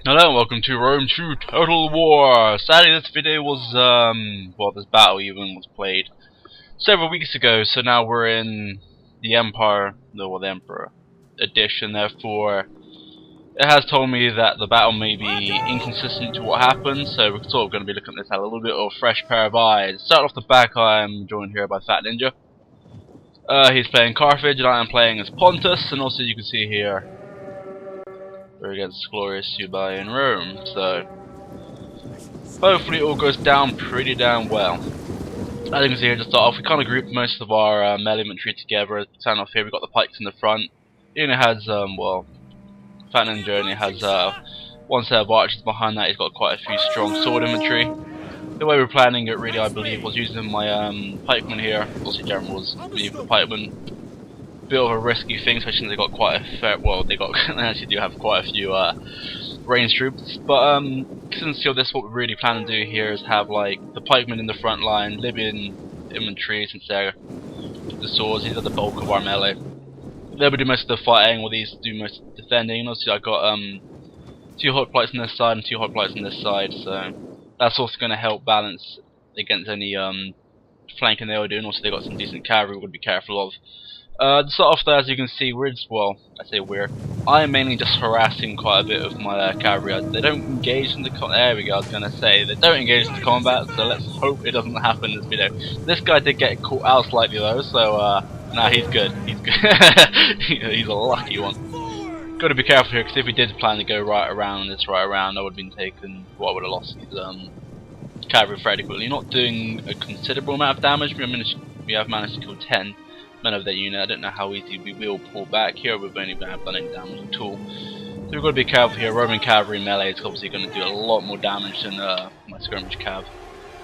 Hello and welcome to Rome 2 Total War. Sadly this video was, well, this battle even was played several weeks ago, so now we're in the Empire, the Emperor edition. Therefore it has told me that the battle may be inconsistent to what happened, so we're sort of going to be looking at this at a little bit of a fresh pair of eyes. Start off the back, I am joined here by Fat Ninja. He's playing Carthage and I am playing as Pontus, and also you can see here we're against glorious Suebi in Rome, so hopefully it all goes down pretty damn well. As you can see here, to start off, we kind of grouped most of our melee infantry together. Starting off here, we've got the pikes in the front. It has, well, Fat Ninja only has one set of archers behind that. He's got quite a few strong sword infantry. The way we're planning it, really, I believe, was using my pikemen here. Also, General was using the pikemen. Bit of a risky thing, especially they got quite a fair. Well, they actually do have quite a few ranged troops. But since this, what we really plan to do here is have like the pikemen in the front line, Libyan infantry, since they're the swords. These are the bulk of our melee. They'll be doing most of the fighting, while these do most of the defending. Also, I got 2 hoplites on this side and 2 hoplites on this side, so that's also going to help balance against any flanking they were doing. Also, they got some decent cavalry we would be careful of. To start off there, as you can see, I am mainly just harassing quite a bit of my cavalry. They don't engage in the there we go, I was going to say, they don't engage in the combat, so let's hope it doesn't happen in this video. This guy did get caught out slightly though, so nah, he's good, he's good. He's a lucky one. Got to be careful here, because if we did plan to go right around, I would have been taken, well, I would have lost his cavalry fairly quickly. Not doing a considerable amount of damage, we have managed to kill 10 men of that unit. I don't know how easy we will pull back here. We've only done any damage at all. So we've got to be careful here. Roman cavalry melee is obviously going to do a lot more damage than my skirmish cav.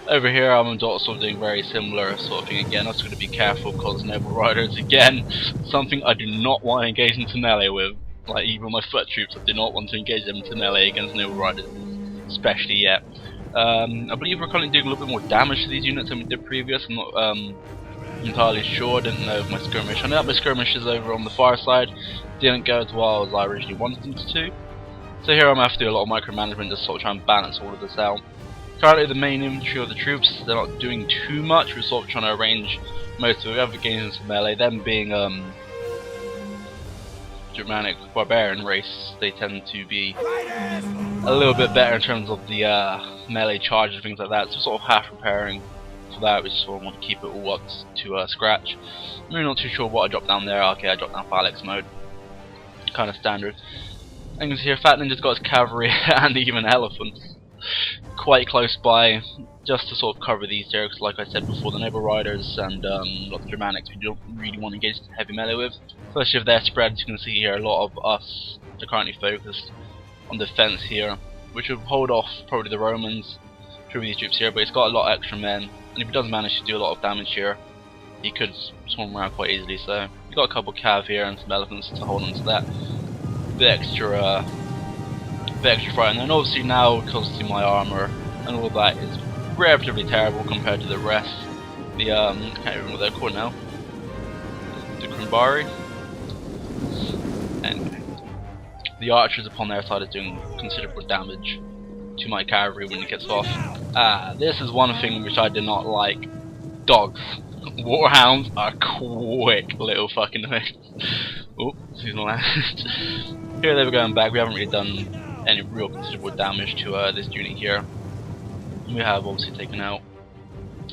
Over here I'm also doing very similar sort of thing again. I'm also going to be careful because noble riders, again, something I do not want to engage into melee with. Like even my foot troops, I do not want to engage them into melee against noble riders, especially yet. I believe we're currently doing a little bit more damage to these units than we did previous. I'm not entirely sure. I didn't know if my skirmish. I know that my skirmishes over on the far side didn't go as well as I originally wanted them to. So here I'm going to have to do a lot of micromanagement, just sort of try and balance all of this out. Currently the main infantry of the troops, they're not doing too much. We're sort of trying to arrange most of the other gains into melee. Them being Germanic barbarian race, they tend to be a little bit better in terms of the melee charges and things like that. So sort of half preparing for that. We just sort of want to keep it all up to scratch. I'm really not too sure what I dropped down there. Okay, I dropped down Phalanx mode, kind of standard. And you can see here Fat Ninja's got his cavalry and even elephants quite close by, just to sort of cover these here, because like I said before, the noble riders and a lot of the Germanics we don't really want to engage heavy melee with, especially if they're spread. As you can see here, a lot of us are currently focused on defense here, which would hold off probably the Romans through these troops here, but it's got a lot of extra men, and if he does manage to do a lot of damage here, he could swarm around quite easily. So we've got a couple cav here and some elephants to hold on to that bit extra fright. And then obviously now, because of my armor and all that is relatively terrible compared to the rest. The I can't remember what they're called now. The Krumbari. Anyway, the archers upon their side are doing considerable damage to my cavalry when it gets off. This is one thing which I did not like. Dogs. Warhounds are quick little fucking things. Oh, excuse my language. Here they were going back. We haven't really done any real considerable damage to this unit here. We have obviously taken out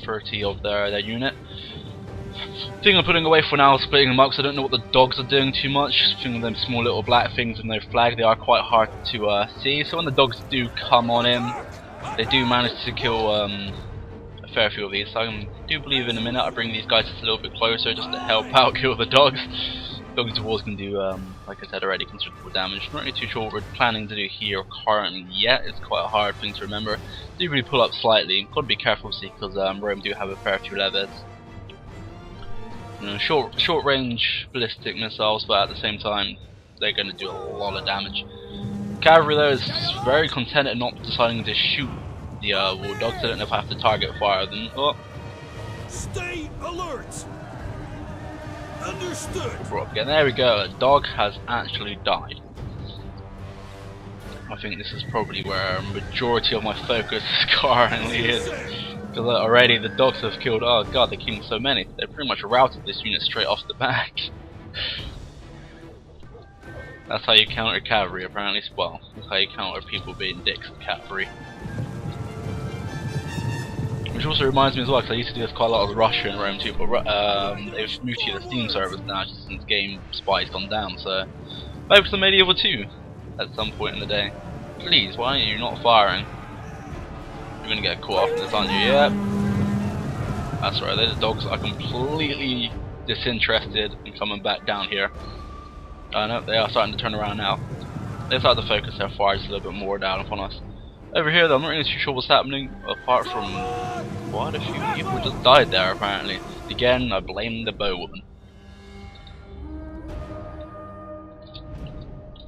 30 of their unit. The thing I'm putting away for now is splitting them up, because I don't know what the dogs are doing too much. Thing of them small little black things with no flag, they are quite hard to see. So when the dogs do come on in, they do manage to kill a fair few of these. So I do believe in a minute I bring these guys just a little bit closer just to help out kill the dogs. Dogs of Wars can do, like I said already, considerable damage. Not really too sure what we're planning to do here currently yet. It's quite a hard thing to remember. Do really pull up slightly. Got to be careful, see, because Rome do have a fair few levers. You know, short range ballistic missiles, but at the same time they're going to do a lot of damage. Cavalry though is very content at not deciding to shoot the war dogs. I don't know if I have to target fire them. Oh. Stay alert. Understood. Brought up again. There we go. A dog has actually died. I think this is probably where a majority of my focus currently is. Because already the dogs have killed, oh god, they're killing so many. They pretty much routed this unit straight off the back. That's how you counter cavalry apparently. Well, that's how you counter people being dicks at cavalry. Which also reminds me as well, because I used to do this quite a lot as Russia and Rome too, but they've moved to the Steam servers now just since game spy's gone down, so maybe some Medieval 2 at some point in the day. Please, why are you not firing? You're gonna get caught off in this, aren't you? Yeah. That's right, the dogs are completely disinterested in coming back down here. I know, they are starting to turn around now. They started to focus their fires a little bit more down upon us. Over here though, I'm not really too sure what's happening, apart from quite a few people just died there apparently. Again, I blame the bow woman.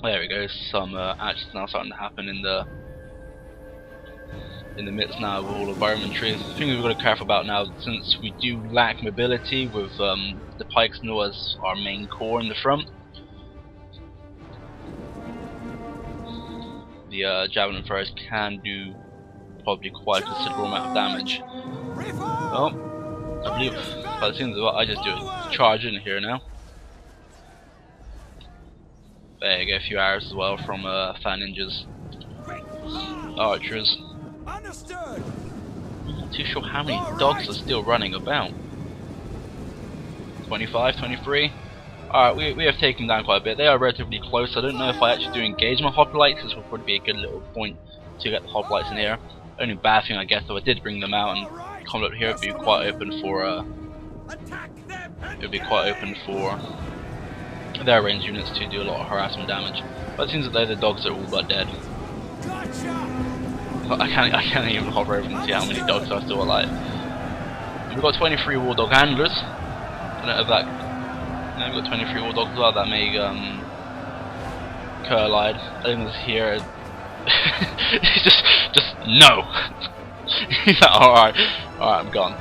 There we go, some actions now starting to happen in the midst now of all of our inventory. The thing we've got to be careful about now, since we do lack mobility with the pikes now as our main core in the front. The javelin fires can do probably quite a considerable amount of damage. Well, I believe by the seems of it, I just do a charge in here now. There you go, a few arrows as well from fan ninjas, archers. I'm not too sure how many dogs are still running about. 25, 23. Alright, we have taken down quite a bit. They are relatively close. I don't know if I actually do engage my hoplites. This will probably be a good little point to get the hoplites in here. Only bad thing I guess though, I did bring them out and come up here. It'd be quite open for their range units to do a lot of harassment damage. But it seems that the dogs are all but dead. I can't even hover over and see how many dogs are still alive. We've got 23 war dog handlers. I don't know if that. No, we've got 23 war dogs as well. That may collide. I think this here. just no. He's like, alright, I'm gone.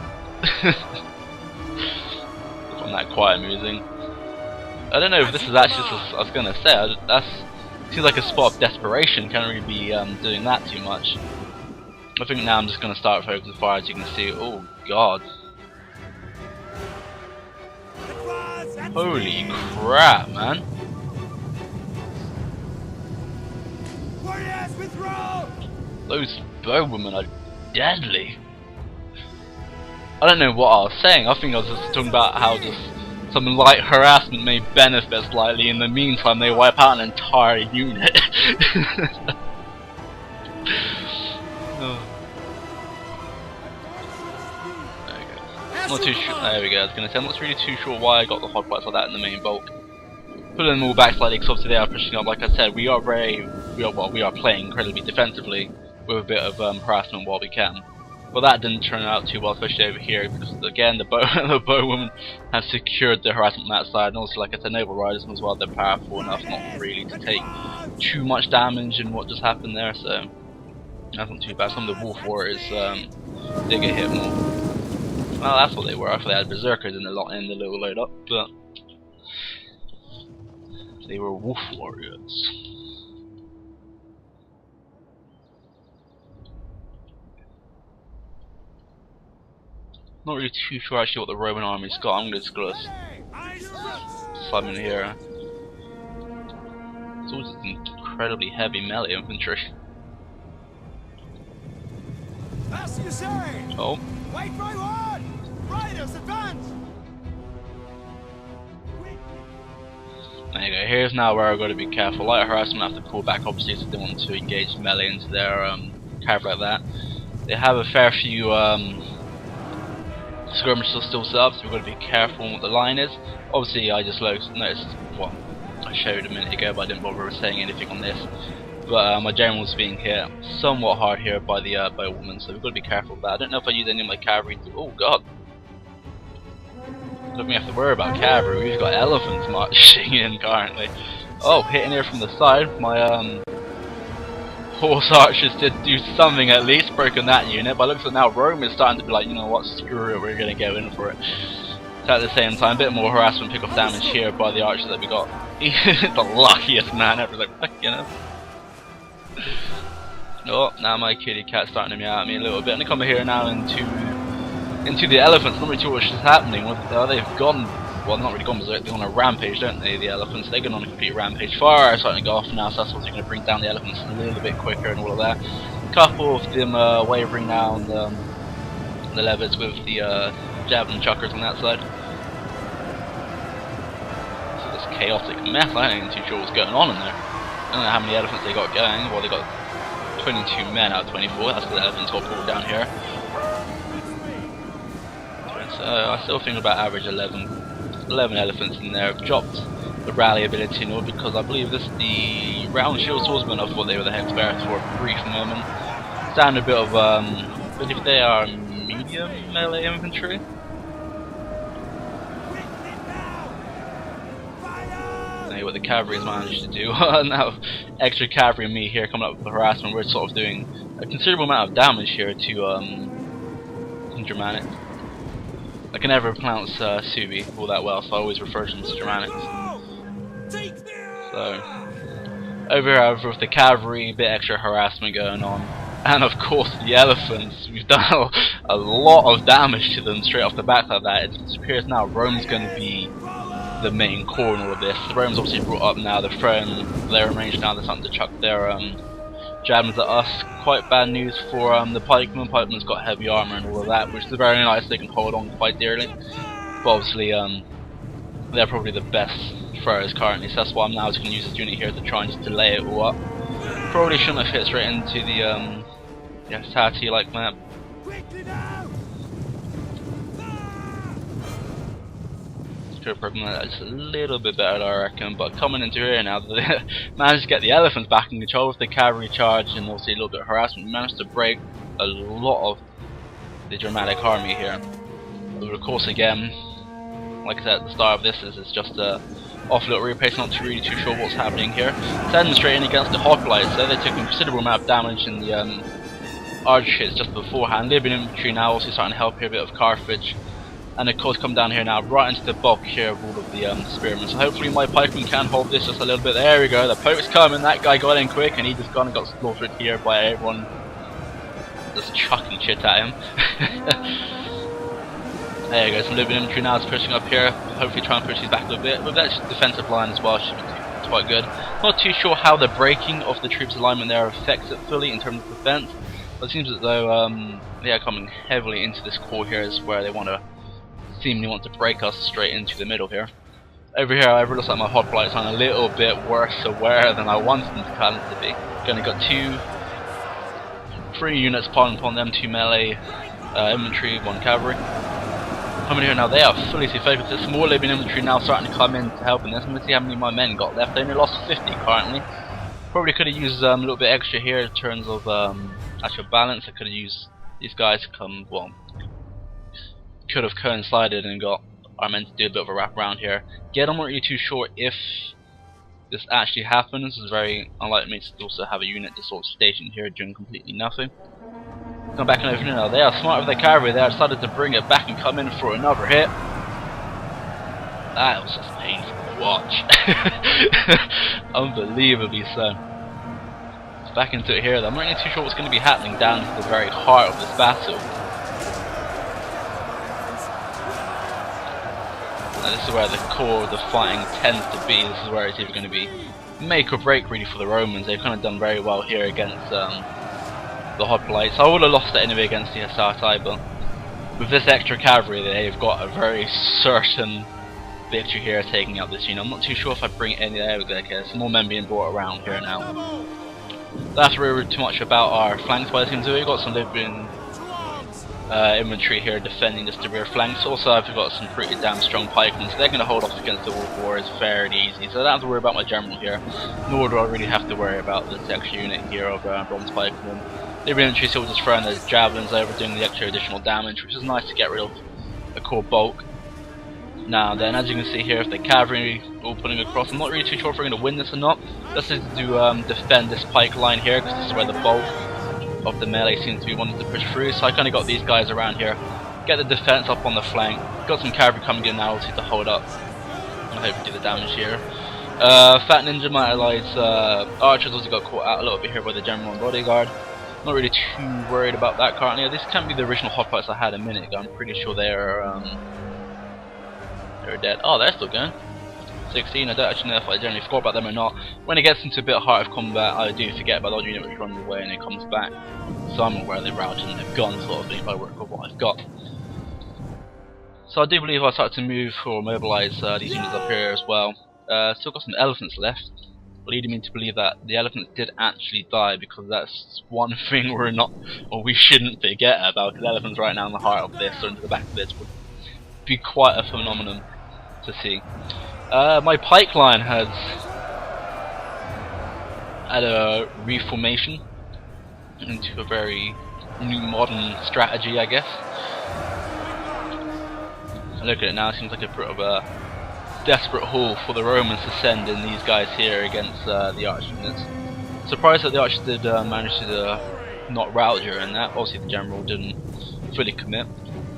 On that quiet musing. I don't know if this is actually, I was gonna say, that seems like a spot of desperation. Can't really be doing that too much. I think now I'm just gonna start focusing fire. As you can see, oh god, holy crap, man! Those bowwomen are deadly. I don't know what I was saying. I think I was just talking about how just some light harassment may benefit slightly. In the meantime, they wipe out an entire unit. Oh. There we go. I'm not too sure. There we go. I was gonna say I'm not really too sure why I got the hoplites like that in the main bulk. Pulling them all back slightly because obviously they are pushing up. Like I said, we are playing incredibly defensively with a bit of harassment while we can. But that didn't turn out too well, especially over here, because again the bowwoman has secured the harassment on that side, and also like I said, naval riders as well, they're powerful enough not really to take too much damage in what just happened there, so that's not too bad. Some of the wolf warriors they get hit more. Well, that's what they were. I thought they had berserkers in the little load up, but they were wolf warriors. Not really too sure actually what the Roman army's got. I'm just gonna slam in here. It's all just incredibly heavy melee infantry. Oh. Wait for one! Riders, advance! There you go. Here's now where I've got to be careful. Light harassment, I have to pull back obviously so they want to engage melee into their cavalry like that. They have a fair few skirmishes are still set up, so we've got to be careful on what the line is. Obviously I just noticed what I showed a minute ago, but I didn't bother saying anything on this. But my general's being hit somewhat hard here by the bowwoman, so we've got to be careful of that. I don't know if I use any of my cavalry to... Oh god! Don't we have to worry about cavalry, we've got elephants marching in currently. Oh, hitting here from the side. My horse archers did do something at least, broken that unit, but it looks like now Rome is starting to be like, you know what, screw it, we're going to go in for it. So at the same time, a bit more harassment, pick off damage here by the archers that we got. He's the luckiest man ever, like, you know. Oh, now my kitty cat's starting to meow at me a little bit. And I come here now into the elephants. I'm not really sure what's happening. They've gone, well, not really gone, but they're on a rampage, don't they? The elephants. They're going on a complete rampage. Fire starting to go off now, so that's also going to bring down the elephants a little bit quicker and all of that. A couple of them wavering down the levers with the javelin chuckers on that side. So this chaotic mess. I ain't too sure what's going on in there. I don't know how many elephants they got going. Well, they got 22 men out of 24. That's because the elephants got pulled down here. So I still think about average 11 elephants in there. I've dropped the rally ability in order because I believe this the round shield swordsmen. I thought they were the hex bearers for a brief moment. Down a bit of I believe they are medium melee infantry. What the cavalry has managed to do. Now, extra cavalry and me here coming up with the harassment. We're sort of doing a considerable amount of damage here to Germanics. I can never pronounce Suebi all that well, so I always refer to them as Germanics. So, over here, however, with the cavalry, a bit extra harassment going on. And of course, the elephants. We've done a lot of damage to them straight off the back like that. It appears now Rome's going to be the main core in all of this. The Romans obviously brought up now, they're throwing their range now, they're starting to chuck their javelins at us. Quite bad news for the pikemen. Pikemen's got heavy armour and all of that, which is very nice, they can hold on quite dearly. But obviously they're probably the best throwers currently, so that's why I'm now just going to use this unit here to try and just delay it all up. Probably shouldn't have hit straight into the Tati like that. Could have broken that just a little bit better, I reckon. But coming into here now, they managed to get the elephants back in control with the cavalry charge and also a little bit of harassment. We managed to break a lot of the Germanic army here. But of course, again, like I said at the start of this, is just a off little repace, not really too sure what's happening here. Sending straight in against the hoplites, so they took a considerable amount of damage in the archer hits just beforehand. Libyan infantry now also starting to help here, a bit of Carthage. And of course come down here now, right into the bulk here of all of the spearmen. So hopefully my pikemen can hold this just a little bit. There we go, the poke's coming, that guy got in quick and he just got slaughtered here by everyone just chucking shit at him. There you go, some Libyan infantry now is pushing up here, hopefully try and push these back a little bit. With that defensive line as well, should be quite good. Not too sure how the breaking of the troops' alignment there affects it fully in terms of defense, but it seems as though they are coming heavily into this core here is where they seemingly want to break us straight into the middle here. Over here, however, it looks like my hoplites are a little bit worse aware than I wanted them to kind of be. Only got 3 units piling upon them, 2 melee infantry, 1 cavalry. Coming here now, they are fully focused. This small Libyan infantry now starting to come in to help in this. I'm going to see how many of my men got left. They only lost 50 currently. Probably could have used a little bit extra here in terms of actual balance. I could have used these guys to come, well, could have coincided and got our men to do a bit of a wrap around here. Again, I'm not really too sure if this actually happens. It's very unlikely me to also have a unit just sort of stationed here doing completely nothing. Come back and over now. They are smart with their cavalry. They have decided to bring it back and come in for another hit. That was just painful to watch. Unbelievably so. It's back into it here. I'm not really too sure what's going to be happening down to the very heart of this battle. Now this is where the core of the fighting tends to be. This is where it's either going to be make or break really for the Romans. They've kind of done very well here against the hoplites. I would have lost it anyway against the Hastati, but with this extra cavalry they've got a very certain victory here taking out this unit. I'm not too sure if I bring any there. There's more men being brought around here now. That's really too much about our flanks by the seems of it. We've got some Libyan infantry here defending just the rear flanks. Also I've got some pretty damn strong pikemen, so they're going to hold off against the wolf warriors fairly easy, so I don't have to worry about my general here, nor do I really have to worry about this extra unit here of bronze pikemen. Libyan infantry still just throwing those javelins over, doing the extra additional damage, which is nice to get rid of a core bulk. Now then, as you can see here, if the cavalry all putting across, I'm not really too sure if we're going to win this or not. This is to defend this pike line here, because this is where the bulk of the melee seems to be wanting to push through, so I kind of got these guys around here. Get the defense up on the flank. Got some cavalry coming in now to hold up. I hope we do the damage here. Fat Ninja, my allies, archers also got caught out a little bit here by the general and bodyguard. Not really too worried about that currently. This can't be the original hoplites I had a minute ago. I'm pretty sure they're dead. Oh, they're still going. 16. I don't actually know if I generally forgot about them or not. When it gets into a bit of heart of combat, I do forget about the unit which runs away and it comes back. So I'm aware they're routed and they've gone, sort of thing, if I work with what I've got. So I do believe I start to move or mobilise these units up here as well. Still got some elephants left, leading me to believe that the elephants did actually die, because that's one thing we're not, or we shouldn't forget about, because elephants right now in the heart of this or into the back of this would be quite a phenomenon to see. My pike line has had a reformation into a very new modern strategy, I guess. I look at it now, it seems like a bit of a desperate haul for the Romans to send in these guys here against the arch units. Surprised that the archers did manage to not rout during that. Obviously the general didn't fully commit.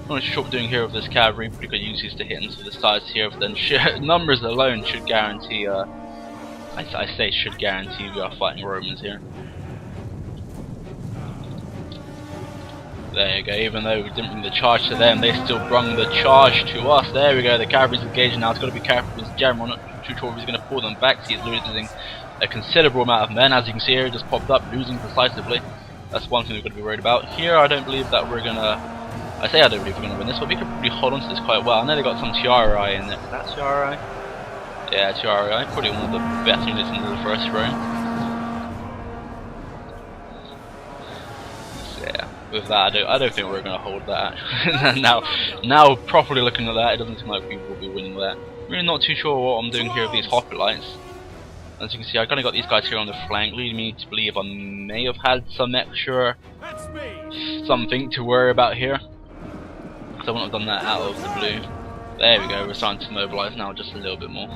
I'm not sure what we're doing here with this cavalry, pretty good uses to hit into the sides here, but then numbers alone should guarantee, I say should guarantee we are fighting Romans here. There you go, even though we didn't bring the charge to them, they still brung the charge to us. There we go, the cavalry's engaging now. It's got to be careful with his general, not too sure if he's going to pull them back. He's losing a considerable amount of men, as you can see here, just popped up, losing decisively. That's one thing we've got to be worried about. Here, I don't believe that we're going to... I say I don't believe we're going to win this, but we could probably hold on to this quite well. I know they got some TRI in there. Is that TRI? Yeah, TRI. Probably one of the best units in the first row. So, yeah, with that, I don't think we're going to hold that. now, properly looking at that, it doesn't seem like we will be winning that. Really not too sure what I'm doing here with these hoplites. As you can see, I kind of got these guys here on the flank, leading me to believe I may have had some extra something to worry about here. I wouldn't have done that out of the blue. There we go, we're starting to mobilise now just a little bit more.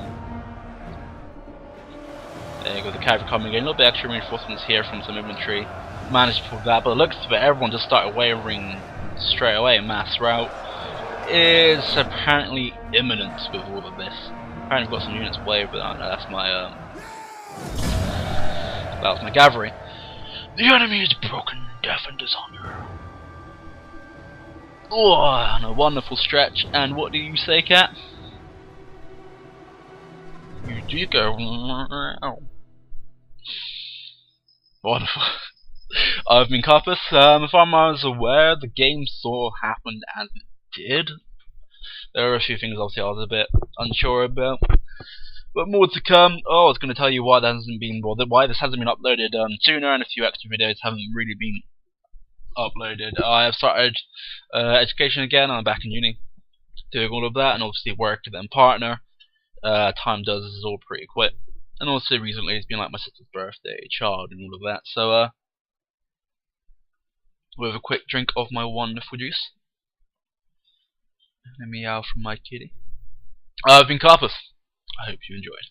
There you go, the cavalry coming in, a little bit extra reinforcements here from some infantry. Managed to pull that, but it looks as if everyone just started wavering straight away. Mass rout is apparently imminent with all of this. Apparently we've got some units wavered, but no, that's my cavalry. The enemy is broken, deaf and dishonored. Oh, and a wonderful stretch. And what do you say, cat? You do go. Wonderful. I've been Carpus. If I was aware, the game sort of happened as it did. There are a few things obviously I was a bit unsure about, but more to come. Oh, I was going to tell you why that hasn't been, why this hasn't been uploaded sooner, and a few extra videos haven't really been uploaded. I have started education again. I'm back in uni, doing all of that, and obviously work and then partner. Time does this all pretty quick, and also recently it's been like my sister's birthday, child, and all of that. So with a quick drink of my wonderful juice. And a meow from my kitty. I've been Carpus. I hope you enjoyed.